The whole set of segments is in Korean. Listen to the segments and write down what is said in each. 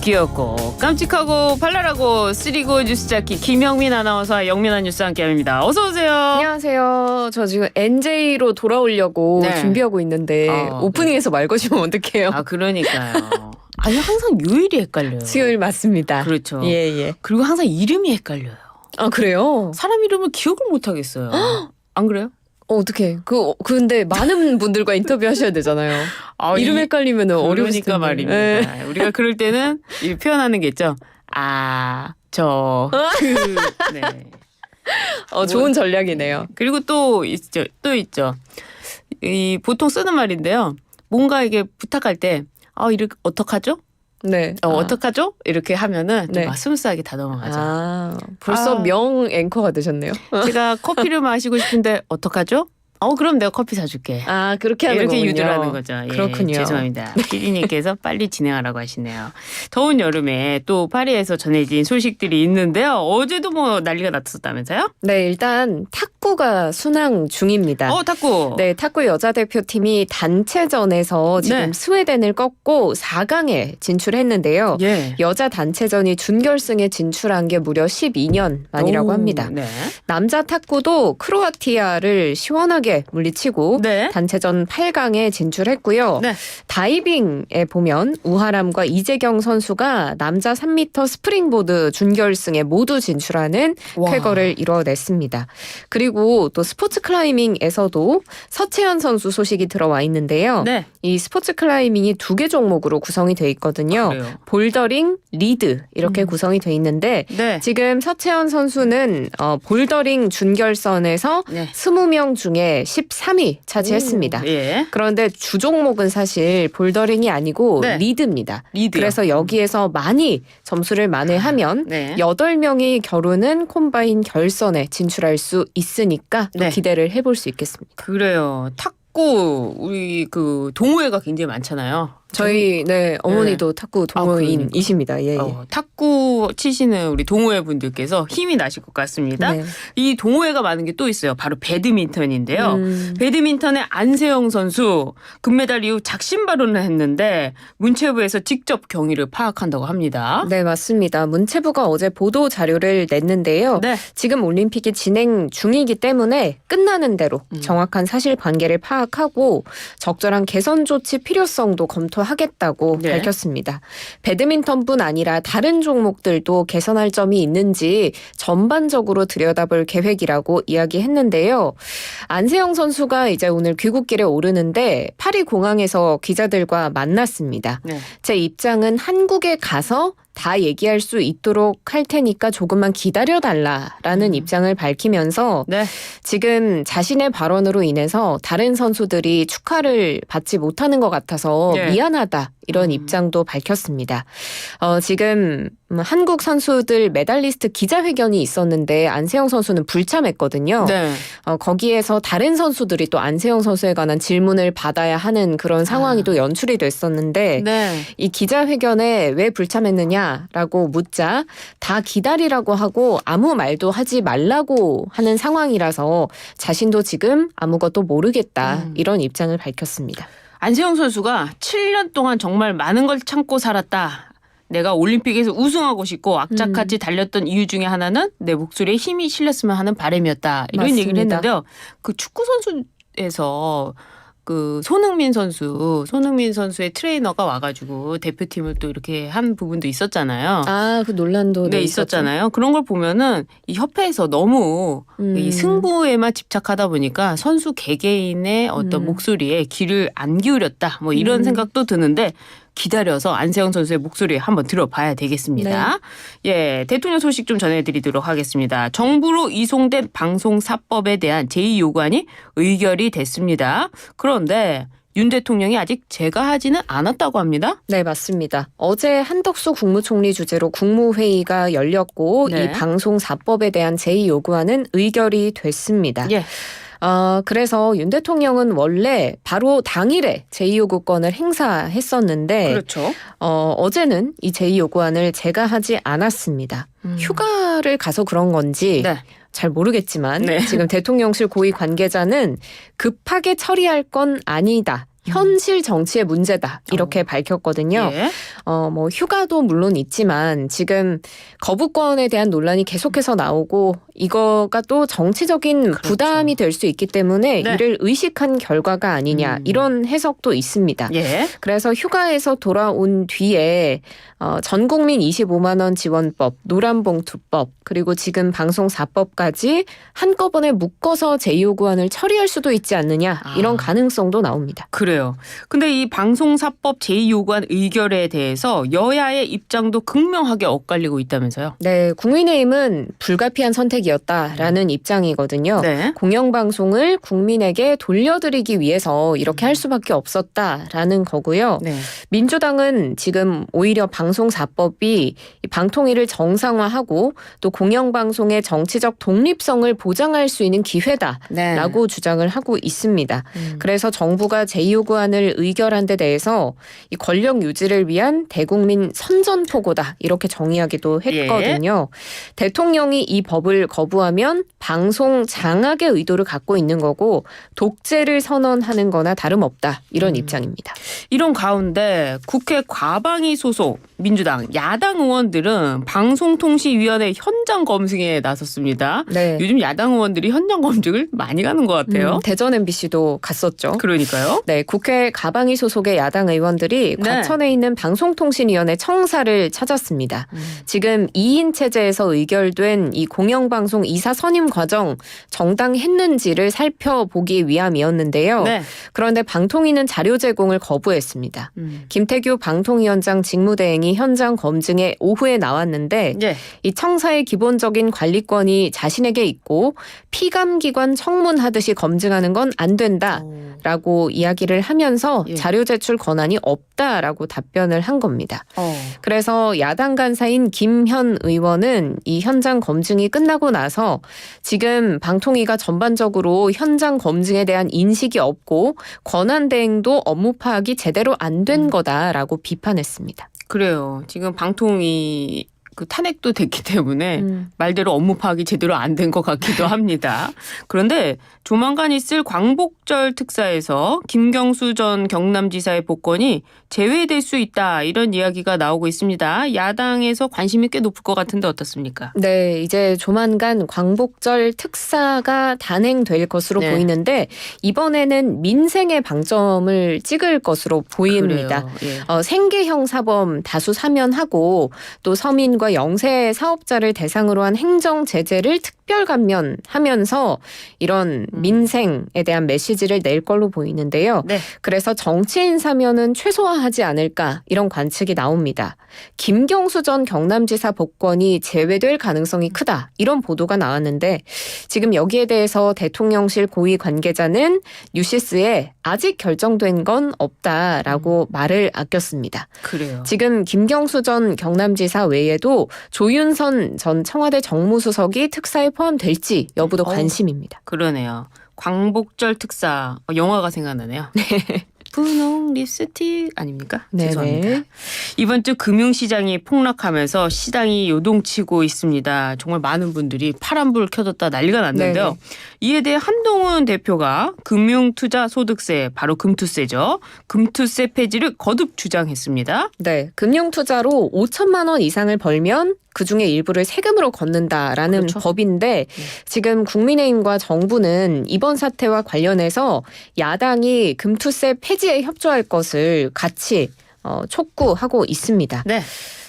귀엽고 깜찍하고 발랄하고 쓰리고 뉴스잡기 김영민 아나운서와 영민한 뉴스 함께합니다. 어서 오세요. 안녕하세요. 저 지금 NJ로 돌아오려고 네. 준비하고 있는데 오프닝에서 말 거시면 어떡해요? 아 그러니까요. 아니 항상 요일이 헷갈려요. 수요일 맞습니다. 그렇죠. 예. 그리고 항상 이름이 헷갈려요. 아 그래요? 사람 이름을 기억을 못 하겠어요. 안 그래요? 어떡해. 근데 많은 분들과 인터뷰 하셔야 되잖아요. 이름 헷갈리면 어려우실 텐데. 그러니까 말입니다. 네. 우리가 그럴 때는 이 표현하는 게 있죠. 네. 좋은 전략이네요. 그리고 또 있죠. 이 보통 쓰는 말인데요. 뭔가 이게 부탁할 때 이렇게 어떡하죠? 네. 어떡하죠? 이렇게 하면은 네. 막 스무스하게 다 넘어가죠. 벌써 명 앵커가 되셨네요. 제가 커피를 마시고 싶은데 어떡하죠? 그럼 내가 커피 사줄게. 그렇게 하는 이렇게 거군요. 유도를 하는 거죠. 그렇군요. 죄송합니다. PD님께서 빨리 진행하라고 하시네요. 더운 여름에 또 파리에서 전해진 소식들이 있는데요. 어제도 뭐 난리가 났었다면서요? 네, 일단 탁구가 순항 중입니다. 탁구. 네, 탁구 여자 대표팀이 단체전에서 지금 네. 스웨덴을 꺾고 4강에 진출했는데요. 예. 여자 단체전이 준결승에 진출한 게 무려 12년 만이라고 합니다. 네. 남자 탁구도 크로아티아를 시원하게 물리치고 네. 단체전 8강에 진출했고요. 네. 다이빙에 보면 우하람과 이재경 선수가 남자 3m 스프링보드 준결승에 모두 진출하는 와. 쾌거를 이뤄냈습니다. 그리고 또 스포츠 클라이밍에서도 서채연 선수 소식이 들어와 있는데요. 네. 이 스포츠 클라이밍이 2개 종목으로 구성이 돼 있거든요. 그래요. 볼더링, 리드 이렇게 구성이 돼 있는데 네. 지금 서채연 선수는 볼더링 준결선에서 네. 20명 중에 13위 차지했습니다. 예. 그런데 주 종목은 사실 볼더링이 아니고 네. 리드입니다. 리드요. 그래서 여기에서 많이 점수를 만회하면 네. 8명이 겨루는 콤바인 결선에 진출할 수 있으니까 또 네. 기대를 해볼 수 있겠습니다. 그래요. 탁구 우리 그 동호회가 굉장히 많잖아요. 저희 어머니도 탁구 동호인이십니다. 예. 탁구 치시는 우리 동호회 분들께서 힘이 나실 것 같습니다. 네. 이 동호회가 많은 게 또 있어요. 바로 배드민턴인데요. 배드민턴의 안세영 선수 금메달 이후 작심 발언을 했는데 문체부에서 직접 경위를 파악한다고 합니다. 네, 맞습니다. 문체부가 어제 보도 자료를 냈는데요. 네. 지금 올림픽이 진행 중이기 때문에 끝나는 대로 정확한 사실관계를 파악하고 적절한 개선 조치 필요성도 검토하겠다고 네. 밝혔습니다. 배드민턴뿐 아니라 다른 종목들도 개선할 점이 있는지 전반적으로 들여다볼 계획이라고 이야기했는데요. 안세영 선수가 이제 오늘 귀국길에 오르는데 파리 공항에서 기자들과 만났습니다. 네. 제 입장은 한국에 가서 다 얘기할 수 있도록 할 테니까 조금만 기다려달라라는 입장을 밝히면서 네. 지금 자신의 발언으로 인해서 다른 선수들이 축하를 받지 못하는 것 같아서 네. 미안하다 이런 입장도 밝혔습니다. 지금 한국 선수들 메달리스트 기자회견이 있었는데 안세영 선수는 불참했거든요. 네. 거기에서 다른 선수들이 또 안세영 선수에 관한 질문을 받아야 하는 그런 상황이 또 연출이 됐었는데 네. 이 기자회견에 왜 불참했느냐라고 묻자 다 기다리라고 하고 아무 말도 하지 말라고 하는 상황이라서 자신도 지금 아무것도 모르겠다 이런 입장을 밝혔습니다. 안세영 선수가 7년 동안 정말 많은 걸 참고 살았다. 내가 올림픽에서 우승하고 싶고 악착같이 달렸던 이유 중에 하나는 내 목소리에 힘이 실렸으면 하는 바람이었다. 이런 맞습니다. 얘기를 했는데요. 그 축구 선수에서 그 손흥민 선수의 트레이너가 와가지고 대표팀을 또 이렇게 한 부분도 있었잖아요. 그 논란도 네, 있었잖아요. 그런 걸 보면은 이 협회에서 너무 이 승부에만 집착하다 보니까 선수 개개인의 어떤 목소리에 귀를 안 기울였다. 뭐 이런 생각도 드는데 기다려서 안세영 선수의 목소리 한번 들어봐야 되겠습니다. 예, 대통령 소식 좀 전해드리도록 하겠습니다. 정부로 이송된 방송사법에 대한 제2요구안이 의결이 됐습니다. 그런데 윤 대통령이 아직 제거하지는 않았다고 합니다. 네, 맞습니다. 어제 한덕수 국무총리 주재로 국무회의가 열렸고 네. 이 방송사법에 대한 제2요구안은 의결이 됐습니다. 예. 그래서 윤 대통령은 원래 바로 당일에 제2요구권을 행사했었는데 그렇죠. 어제는 이 제2요구안을 제거하지 않았습니다. 휴가를 가서 그런 건지 네. 잘 모르겠지만 네. 지금 대통령실 고위 관계자는 급하게 처리할 건 아니다. 현실 정치의 문제다 이렇게 밝혔거든요. 예. 뭐 휴가도 물론 있지만 지금 거부권에 대한 논란이 계속해서 나오고 이거가 또 정치적인 그렇죠. 부담이 될 수 있기 때문에 네. 이를 의식한 결과가 아니냐 이런 해석도 있습니다. 예. 그래서 휴가에서 돌아온 뒤에 전 국민 25만 원 지원법, 노란봉투법, 그리고 지금 방송 4법까지 한꺼번에 묶어서 제2요구안을 처리할 수도 있지 않느냐 이런 가능성도 나옵니다. 그래요. 근데 이 방송사법 제2요구안 의결에 대해서 여야의 입장도 극명하게 엇갈리고 있다면서요? 네, 국민의힘은 불가피한 선택이었다라는 입장이거든요. 네. 공영방송을 국민에게 돌려드리기 위해서 이렇게 할 수밖에 없었다라는 거고요. 네. 민주당은 지금 오히려 방송 4법이 방통위를 정상화하고 또 공영방송의 정치적 독립성을 보장할 수 있는 기회다라고 주장을 하고 있습니다. 그래서 정부가 제2요구안을 의결한 데 대해서 이 권력 유지를 위한 대국민 선전포고다 이렇게 정의하기도 했거든요. 대통령이 이 법을 거부하면 방송 장악의 의도를 갖고 있는 거고 독재를 선언하는 거나 다름없다 이런 입장입니다. 이런 가운데 국회 과방위 소속 민주당 야당 의원들은 방송통신위원회 현장 검증에 나섰습니다. 네. 요즘 야당 의원들이 현장 검증을 많이 가는 것 같아요. 대전 MBC도 갔었죠. 그러니까요. 네, 국회 가방위 소속의 야당 의원들이 네. 과천에 있는 방송통신위원회 청사를 찾았습니다. 지금 2인 체제에서 의결된 이 공영방송 이사 선임 과정 정당했는지를 살펴보기 위함이었는데요. 네. 그런데 방통위는 자료 제공을 거부했습니다. 김태규 방통위원장 직무대행이 현장 검증에 오후에 나왔는데 예. 이 청사의 기본적인 관리권이 자신에게 있고 피감기관 청문하듯이 검증하는 건 안 된다라고 이야기를 하면서 예. 자료 제출 권한이 없다라고 답변을 한 겁니다. 그래서 야당 간사인 김현 의원은 이 현장 검증이 끝나고 나서 지금 방통위가 전반적으로 현장 검증에 대한 인식이 없고 권한 대행도 업무 파악이 제대로 안 된 거다라고 비판했습니다. 그래요. 지금 방통위 그 탄핵도 됐기 때문에 말대로 업무 파악이 제대로 안 된 것 같기도 합니다. 그런데 조만간 있을 광복절 특사에서 김경수 전 경남지사의 복권이 제외될 수 있다 이런 이야기가 나오고 있습니다. 야당에서 관심이 꽤 높을 것 같은데 어떻습니까? 네, 이제 조만간 광복절 특사가 단행될 것으로 네. 보이는데 이번에는 민생에 방점을 찍을 것으로 보입니다. 그래요. 예. 생계형 사범 다수 사면하고 또 서민과 영세 사업자를 대상으로 한 행정 제재를 특별 감면하면서 이런 민생에 대한 메시지를 낼 걸로 보이는데요. 네. 그래서 정치인 사면은 최소화하지 않을까 이런 관측이 나옵니다. 김경수 전 경남지사 복권이 제외될 가능성이 크다 이런 보도가 나왔는데 지금 여기에 대해서 대통령실 고위 관계자는 뉴시스에 아직 결정된 건 없다라고 말을 아꼈습니다. 그래요. 지금 김경수 전 경남지사 외에도 조윤선 전 청와대 정무수석이 특사에 포함될지 여부도 관심입니다. 그러네요. 광복절 특사 영화가 생각나네요. 분홍 립스틱 아닙니까? 네네. 죄송합니다. 이번 주 금융시장이 폭락하면서 시장이 요동치고 있습니다. 정말 많은 분들이 파란불 켜뒀다 난리가 났는데요. 네네. 이에 대해 한동훈 대표가 금융투자소득세, 바로 금투세죠. 금투세 폐지를 거듭 주장했습니다. 네, 금융투자로 5천만 원 이상을 벌면 그중에 일부를 세금으로 걷는다라는 그렇죠. 법인데 지금 국민의힘과 정부는 이번 사태와 관련해서 야당이 금투세 폐지에 협조할 것을 같이 촉구하고 있습니다. 네.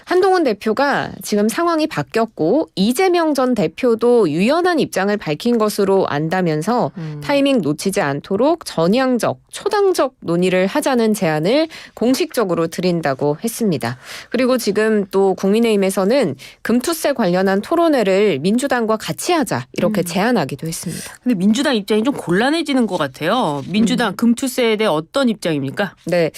한동훈 대표가 지금 상황이 바뀌었고 이재명 전 대표도 유연한 입장을 밝힌 것으로 안다면서 타이밍 놓치지 않도록 전향적, 초당적 논의를 하자는 제안을 공식적으로 드린다고 했습니다. 그리고 지금 또 국민의힘에서는 금투세 관련한 토론회를 민주당과 같이 하자 이렇게 제안하기도 했습니다. 근데 민주당 입장이 좀 곤란해지는 것 같아요. 민주당 금투세에 대해 어떤 입장입니까? 네,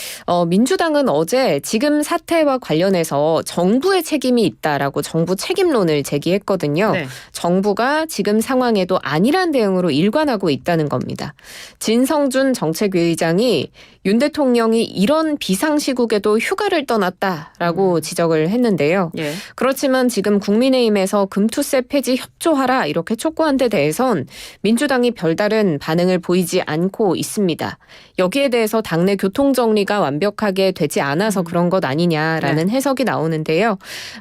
민주당은 어제 지금 사태와 관련해서 정부의 책임이 있다라고 정부 책임론을 제기했거든요. 네. 정부가 지금 상황에도 안일한 대응으로 일관하고 있다는 겁니다. 진성준 정책위의장이 윤 대통령이 이런 비상시국에도 휴가를 떠났다라고 지적을 했는데요. 예. 그렇지만 지금 국민의힘에서 금투세 폐지 협조하라 이렇게 촉구한 데 대해선 민주당이 별다른 반응을 보이지 않고 있습니다. 여기에 대해서 당내 교통정리가 완벽하게 되지 않아서 그런 것 아니냐라는 해석이 나오는데요.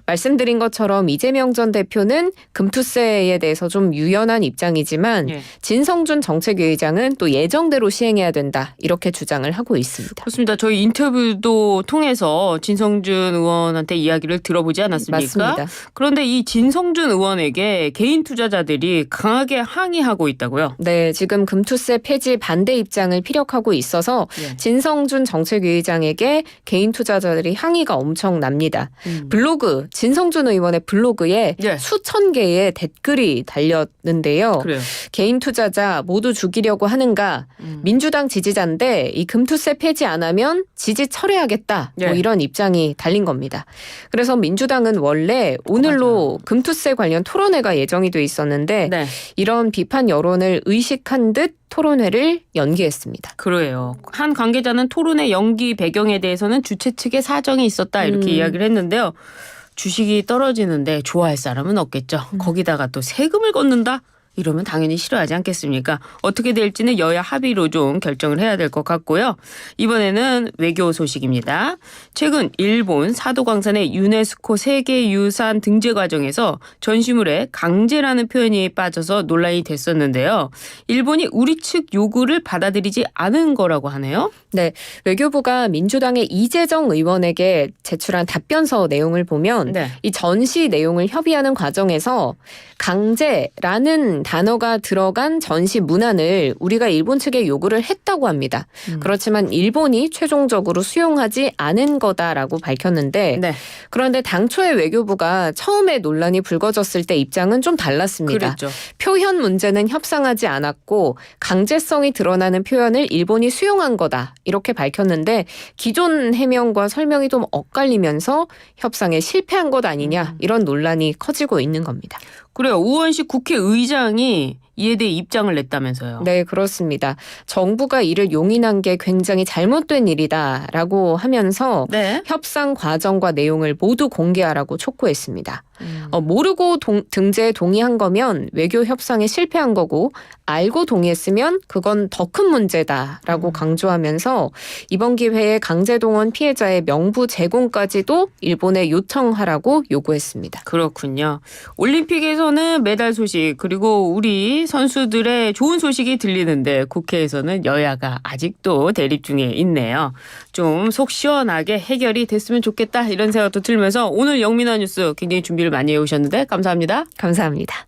말씀드린 것처럼 이재명 전 대표는 금투세에 대해서 좀 유연한 입장이지만 예. 진성준 정책위의장은 또 예정대로 시행해야 된다 이렇게 주장을 하고 있습니다. 그렇습니다. 저희 인터뷰도 통해서 진성준 의원한테 이야기를 들어보지 않았습니까? 맞습니다. 그런데 이 진성준 의원에게 개인 투자자들이 강하게 항의하고 있다고요? 네, 지금 금투세 폐지 반대 입장을 피력하고 있어서 예. 진성준 정책위의장에게 개인 투자자들이 항의가 엄청납니다. 블로그, 진성준 의원의 블로그에 예. 수천 개의 댓글이 달렸는데요. 그래요. 개인 투자자 모두 죽이려고 하는가? 민주당 지지자인데 이 금투세 폐지 안 하면 지지 철회하겠다. 뭐 예. 이런 입장이 달린 겁니다. 그래서 민주당은 원래 오늘로 금투세 관련 토론회가 예정이 돼 있었는데 네. 이런 비판 여론을 의식한 듯 토론회를 연기했습니다. 그래요. 한 관계자는 토론의 연기 배경에 대해서는 주최 측의 사정이 있었다 이렇게 이야기를 했는데요. 주식이 떨어지는데 좋아할 사람은 없겠죠. 거기다가 또 세금을 걷는다? 이러면 당연히 싫어하지 않겠습니까? 어떻게 될지는 여야 합의로 좀 결정을 해야 될 것 같고요. 이번에는 외교 소식입니다. 최근 일본 사도광산의 유네스코 세계유산 등재 과정에서 전시물에 강제라는 표현이 빠져서 논란이 됐었는데요. 일본이 우리 측 요구를 받아들이지 않은 거라고 하네요. 네, 외교부가 민주당의 이재정 의원에게 제출한 답변서 내용을 보면 네. 이 전시 내용을 협의하는 과정에서 강제라는 단어가 들어간 전시 문안을 우리가 일본 측에 요구를 했다고 합니다. 그렇지만 일본이 최종적으로 수용하지 않은 거다라고 밝혔는데 네. 그런데 당초에 외교부가 처음에 논란이 불거졌을 때 입장은 좀 달랐습니다. 그랬죠. 표현 문제는 협상하지 않았고 강제성이 드러나는 표현을 일본이 수용한 거다. 이렇게 밝혔는데 기존 해명과 설명이 좀 엇갈리면서 협상에 실패한 것 아니냐 이런 논란이 커지고 있는 겁니다. 그래요. 우원식 국회의장이 이에 대해 입장을 냈다면서요. 네, 그렇습니다. 정부가 이를 용인한 게 굉장히 잘못된 일이다라고 하면서 네. 협상 과정과 내용을 모두 공개하라고 촉구했습니다. 모르고 등재에 동의한 거면 외교 협상에 실패한 거고 알고 동의했으면 그건 더 큰 문제다라고 강조하면서 이번 기회에 강제동원 피해자의 명부 제공까지도 일본에 요청하라고 요구했습니다. 그렇군요. 올림픽에서는 메달 소식 그리고 우리 선수들의 좋은 소식이 들리는데 국회에서는 여야가 아직도 대립 중에 있네요. 좀 속 시원하게 해결이 됐으면 좋겠다 이런 생각도 들면서 오늘 영민한 뉴스 굉장히 준비를 많이 해오셨는데 감사합니다. 감사합니다.